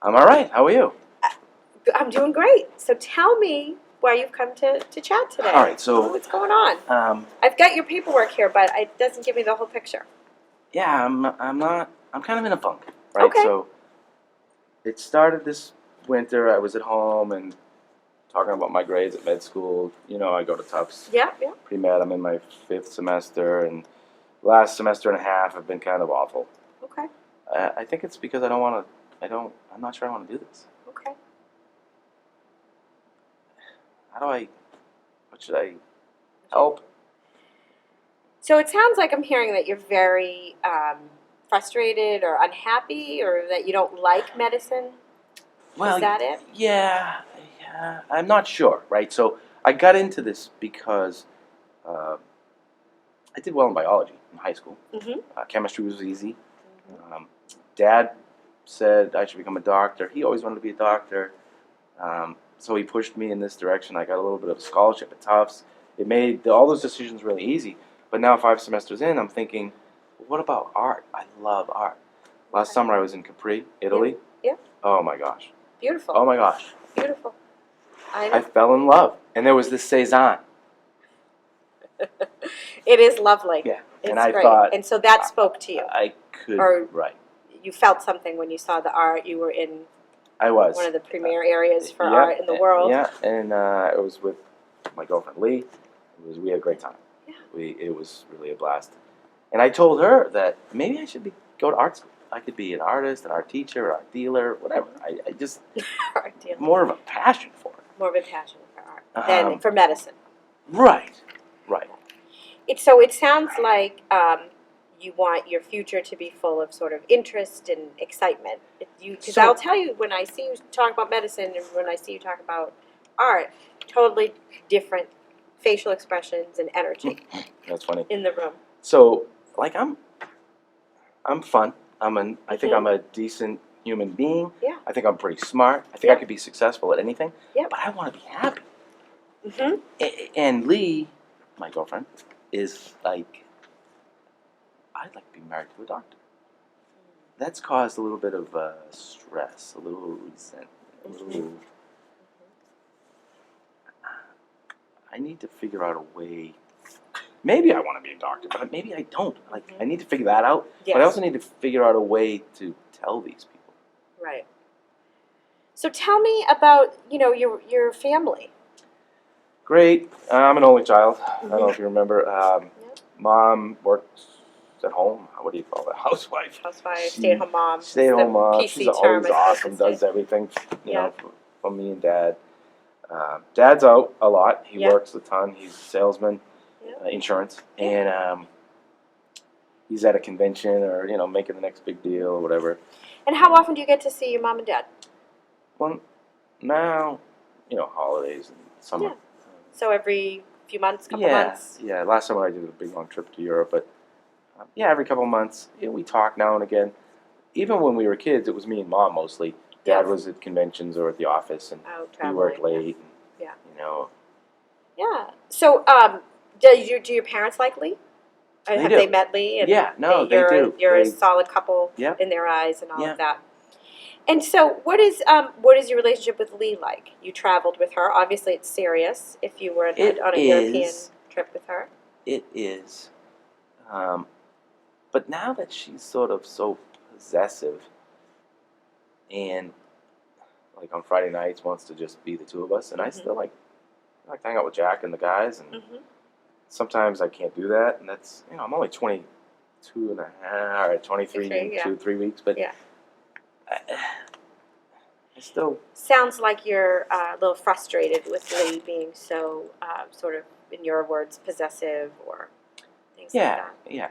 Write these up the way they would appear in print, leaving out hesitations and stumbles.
I'm all right. How are you? I'm doing great. So tell me why you've come to chat today. All right. So, What's going on? I've got your paperwork here, but it doesn't give me the whole picture. yeah, I'm not. I'm kind of in a funk, right? Okay. So, it started this winter. I was at home and talking about my grades at med school. You know, I go to Tufts Yeah, yeah. pre-med. I'm in my 5th semester, and last semester and a half have been kind of awful. Okay, I think it's because I don't want to. I'm not sure I want to do this. okay. How do I? What should I help? So it sounds like I'm hearing that you're very frustrated or unhappy, or that you don't like medicine. Well, Is that it? yeah. I'm not sure, right? So I got into this because uh, I did well in biology in high school. Mm-hmm. Chemistry was easy. Dad said I should become a doctor. He always wanted to be a doctor, so he pushed me in this direction. I got a little bit of a scholarship at Tufts. It made all those decisions really easy. But now 5 semesters in, I'm thinking, what about art? I love art. Last summer I was in Capri, Italy. Yeah. Oh my gosh. Beautiful. Oh my gosh. Beautiful. I know. I fell in love. And there was this Cezanne. It is lovely. Yeah. It's And I great. thought And so that spoke to you. I could, Or- right. You felt something when you saw the art. You were in I was. one of the premier areas for Yeah, art in the world. Yeah, and it was with my girlfriend Lee. We had a great time. Yeah. It was really a blast. And I told her that maybe I should go to art school. I could be an artist, an art teacher, an art dealer, whatever. I just Art dealer. more of a passion for it. More of a passion for art than for medicine. Right. So it sounds like you want your future to be full of sort of interest and excitement. Because I'll tell you, when I see you talk about medicine and when I see you talk about art, totally different facial expressions and energy That's funny. in the room. So, like, I'm fun. I think I'm a decent human being. Yeah. I think I'm pretty smart. I think I Yeah. could be successful at anything. Yeah. But I want to be happy. Mm-hmm. And Lee, my girlfriend, is like, I'd like to be married to a doctor. That's caused a little bit of stress, a little resentment, a little. I need to figure out a way. Maybe I want to be a doctor, but maybe I don't. Like, I need to figure that out. Yes. But I also need to figure out a way to tell these people. Right. So tell me about, your family. Great. I'm an only child. I don't know if you remember. Mom works at home. What do you call that? Housewife. Housewife, stay-at-home mom. Stay-at-home mom. PC She's term, always I suppose awesome. to say. Does everything, for me and Dad. Dad's out a lot. He works a ton. He's a salesman, insurance, and he's at a convention or making the next big deal or whatever. And how often do you get to see your mom and dad? Well, now, holidays and summer. Yeah. So every few months, couple months? Yeah. Last summer I did a big long trip to Europe, but every couple months we talk now and again. Even when we were kids, it was me and Mom mostly. Dad was at conventions or at the office, and he worked late. Yeah. Yeah. So, do your parents like Lee? Have do. they met Lee? And they do. You're a solid couple in their eyes and all of that. And so, what is your relationship with Lee like? You traveled with her. Obviously, it's serious. If you were on a European trip with her, it is. But now that she's sort of so possessive, and like on Friday nights wants to just be the two of us, and I still like to hang out with Jack and the guys, and sometimes I can't do that, and that's I'm only 22 and a half, or 23 in 2-3 weeks, but I still sounds like you're a little frustrated with Lee being so sort of, in your words, possessive or things like that. Yeah.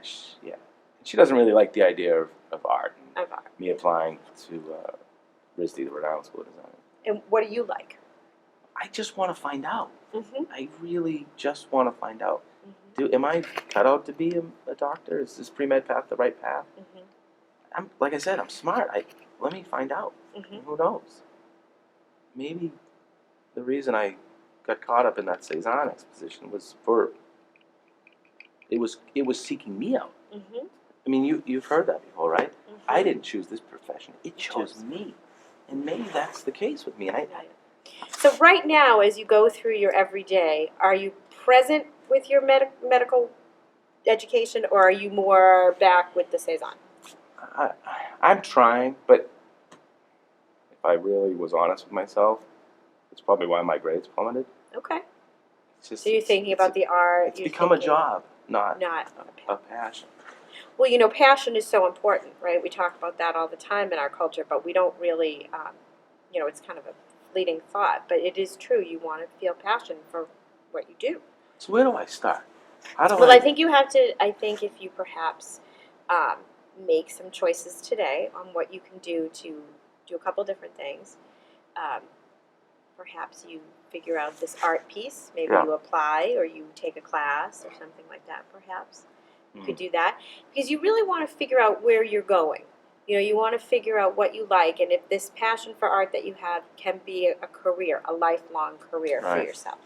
She doesn't really like the idea of art. And Of art. Me applying to RISD, the Rhode Island School of Design. And what do you like? I just want to find out. Mm-hmm. I really just want to find out. Am I cut out to be a doctor? Is this pre-med path the right path? Like I said, I'm smart. Let me find out. Who knows? Maybe the reason I got caught up in that Cezanne exposition was it was seeking me out. I mean, you've heard that before, right? I didn't choose this profession. It chose me. And maybe that's the case with me. So right now, as you go through your everyday, are you present with your medical education, or are you more back with the Saison? I'm trying, but if I really was honest with myself, it's probably why my grades plummeted. Okay. It's just, So you're thinking about the art. It's become a job, not a a passion. Well, passion is so important, right? We talk about that all the time in our culture, but we don't really, it's kind of a fleeting thought, but it is true. You want to feel passion for what you do. So where do I start? How do Well, I think you have to, I think if you perhaps make some choices today on what you can do to do a couple different things, perhaps you figure out this art piece, maybe you apply or you take a class or something like that, perhaps. You could do that because you really want to figure out where you're going. You want to figure out what you like, and if this passion for art that you have can be a career, a lifelong career for yourself.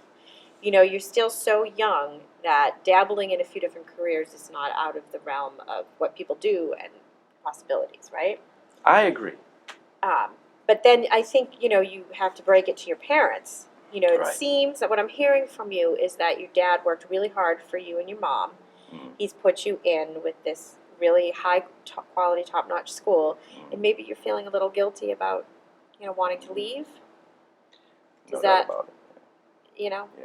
You're still so young that dabbling in a few different careers is not out of the realm of what people do and possibilities, right? I agree. But then I think, you have to break it to your parents. It seems that what I'm hearing from you is that your dad worked really hard for you and your mom. He's put you in with this really high quality, top-notch school, and maybe you're feeling a little guilty about, wanting to leave. Does that,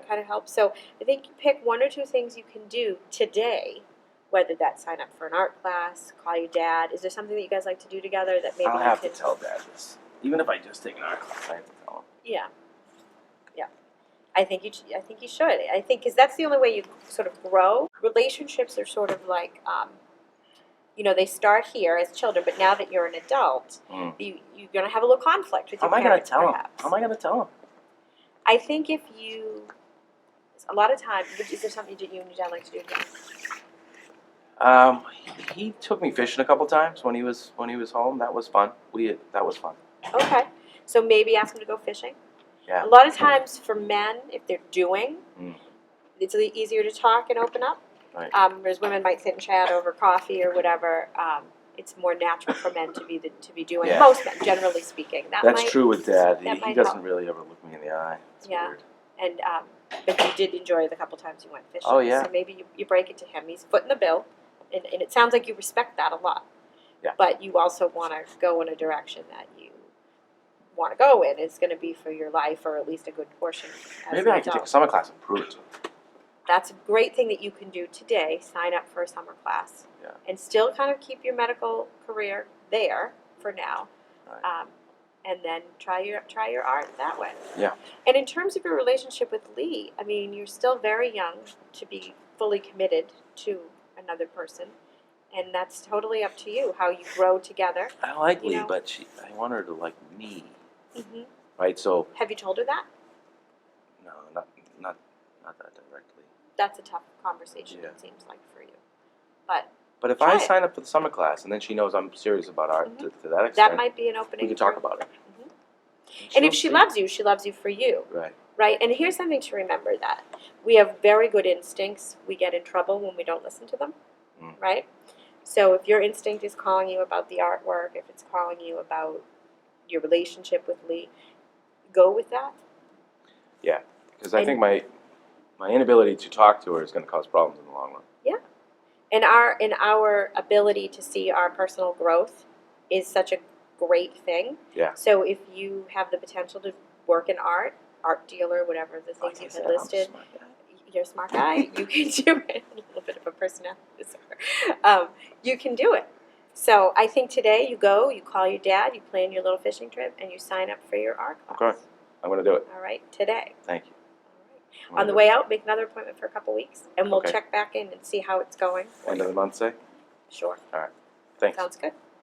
kind of help? So I think you pick one or two things you can do today, whether that's sign up for an art class, call your dad. Is there something that you guys like to do together that maybe I'll have to tell Dad this. Even if I just take an art class, I have to tell him. Yeah. I think you should. I think because that's the only way you sort of grow. Relationships are sort of like, they start here as children, but now that you're an adult, you're going to have a little conflict with your parents. How am I going to tell him? I think if you, a lot of times, is there something that you and your dad like to do together? He took me fishing a couple times when he was home. That was fun. That was fun. Okay, so maybe ask him to go fishing. Yeah. A lot of times for men, if they're doing, it's easier to talk and open up. Right. Whereas women might sit and chat over coffee or whatever. It's more natural for men to be doing. Yeah. Most men, generally speaking. That's true with Dad. He doesn't really ever look me in the eye. It's weird. And but you did enjoy the couple times you went fishing. Oh yeah. So maybe you break it to him. He's footing the bill, and it sounds like you respect that a lot. Yeah. But you also want to go in a direction that you want to go in. It's going to be for your life, or at least a good portion. Maybe I could take a summer class and prove it to him. That's a great thing that you can do today. Sign up for a summer class, and still kind of keep your medical career there for now, and then try your art that way. Yeah. And in terms of your relationship with Lee, I mean, you're still very young to be fully committed to another person, and that's totally up to you how you grow together. I like Lee, but I want her to like me. Mm-hmm. Right. So. Have you told her that? No, not that directly. That's a tough conversation. It seems like for you, but if I sign up for the summer class and then she knows I'm serious about art to that extent, that might be an opening. We can talk about it. Mm-hmm. And if she loves you for you. Right. Right. And here's something to remember: that we have very good instincts. We get in trouble when we don't listen to them. Right. So if your instinct is calling you about the artwork, if it's calling you about your relationship with Lee, go with that. Yeah, because I think my inability to talk to her is going to cause problems in the long run. Yeah, and our ability to see our personal growth is such a great thing. Yeah. So if you have the potential to work in art dealer, whatever the things you had listed, you're a smart guy. You can do it. A little bit of a personality disorder. You can do it. So I think today you call your dad, you plan your little fishing trip, and you sign up for your art class. Okay, I'm going to do it. All right, today. Thank you. All right. On the way out, make another appointment for a couple weeks, and we'll check back in and see how it's going. End of the month, say? Sure. All right. Thanks. Sounds good.